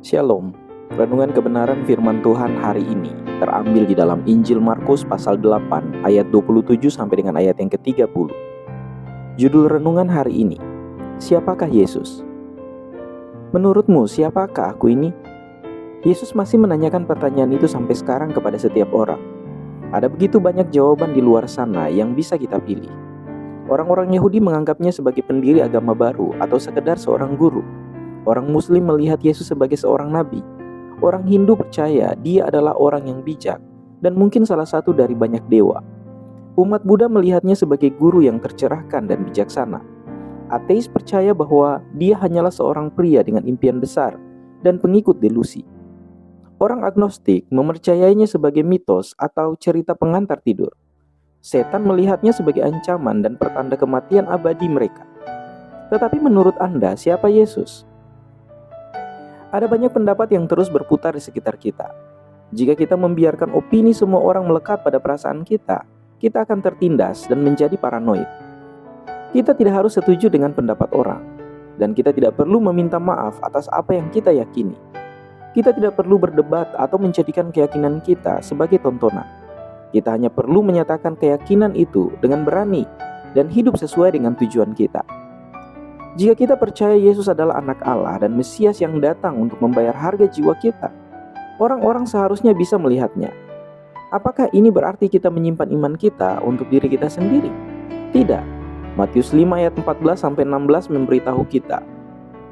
Shalom. Renungan kebenaran firman Tuhan hari ini terambil di dalam Injil Markus pasal 8 ayat 27 sampai dengan ayat yang ke-30. Judul renungan hari ini, siapakah Yesus? Menurutmu siapakah aku ini? Yesus masih menanyakan pertanyaan itu sampai sekarang kepada setiap orang. Ada begitu banyak jawaban di luar sana yang bisa kita pilih. Orang-orang Yahudi menganggapnya sebagai pendiri agama baru atau sekedar seorang guru. Orang Muslim melihat Yesus sebagai seorang nabi. Orang Hindu percaya dia adalah orang yang bijak dan mungkin salah satu dari banyak dewa. Umat Buddha melihatnya sebagai guru yang tercerahkan dan bijaksana. Ateis percaya bahwa dia hanyalah seorang pria dengan impian besar dan pengikut delusi. Orang agnostik mempercayainya sebagai mitos atau cerita pengantar tidur. Setan melihatnya sebagai ancaman dan pertanda kematian abadi mereka. Tetapi menurut Anda, siapa Yesus? Ada banyak pendapat yang terus berputar di sekitar kita. Jika kita membiarkan opini semua orang melekat pada perasaan kita akan tertindas dan menjadi paranoid. Kita tidak harus setuju dengan pendapat orang, dan kita tidak perlu meminta maaf atas apa yang kita yakini. Kita tidak perlu berdebat atau menjadikan keyakinan kita sebagai tontonan. Kita hanya perlu menyatakan keyakinan itu dengan berani dan hidup sesuai dengan tujuan kita. Jika kita percaya Yesus adalah anak Allah dan Mesias yang datang untuk membayar harga jiwa kita, orang-orang seharusnya bisa melihatnya. Apakah ini berarti kita menyimpan iman kita untuk diri kita sendiri? Tidak. Matius 5 ayat 14-16 memberitahu kita,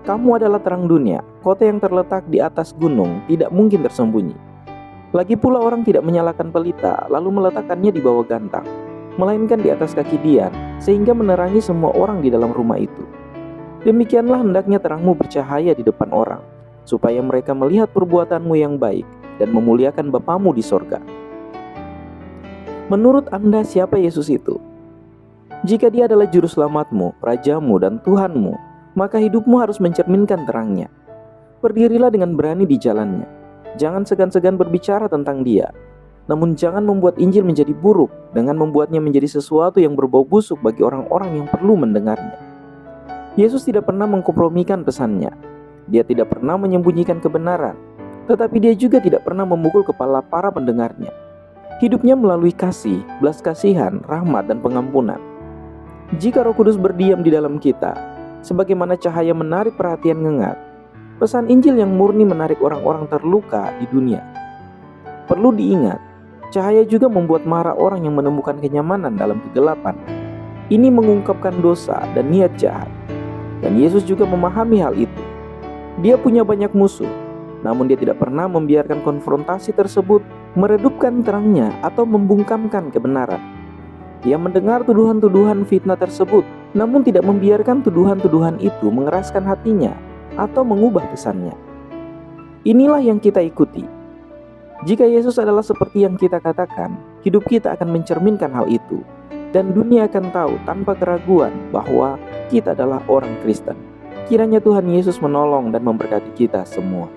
kamu adalah terang dunia, kota yang terletak di atas gunung tidak mungkin tersembunyi. Lagi pula orang tidak menyalakan pelita lalu meletakkannya di bawah gantang, melainkan di atas kaki dian, sehingga menerangi semua orang di dalam rumah itu. Demikianlah hendaknya terangmu bercahaya di depan orang, supaya mereka melihat perbuatanmu yang baik dan memuliakan Bapamu di sorga. Menurut Anda siapa Yesus itu? Jika dia adalah juru selamatmu, rajamu, dan Tuhanmu, maka hidupmu harus mencerminkan terangnya. Berdirilah dengan berani di jalannya. Jangan segan-segan berbicara tentang dia. Namun jangan membuat Injil menjadi buruk dengan membuatnya menjadi sesuatu yang berbau busuk bagi orang-orang yang perlu mendengarnya. Yesus tidak pernah mengkompromikan pesannya. Dia tidak pernah menyembunyikan kebenaran, tetapi dia juga tidak pernah memukul kepala para pendengarnya. Hidupnya melalui kasih, belas kasihan, rahmat, dan pengampunan. Jika Roh Kudus berdiam di dalam kita, sebagaimana cahaya menarik perhatian ngengat, pesan Injil yang murni menarik orang-orang terluka di dunia. Perlu diingat, cahaya juga membuat marah orang yang menemukan kenyamanan dalam kegelapan. Ini mengungkapkan dosa dan niat jahat. Dan Yesus juga memahami hal itu. Dia punya banyak musuh, namun dia tidak pernah membiarkan konfrontasi tersebut meredupkan terangnya atau membungkamkan kebenaran. Dia mendengar tuduhan-tuduhan fitnah tersebut, namun tidak membiarkan tuduhan-tuduhan itu mengeraskan hatinya atau mengubah pesannya. Inilah yang kita ikuti. Jika Yesus adalah seperti yang kita katakan, hidup kita akan mencerminkan hal itu. Dan dunia akan tahu tanpa keraguan bahwa kita adalah orang Kristen. Kiranya Tuhan Yesus menolong dan memberkati kita semua.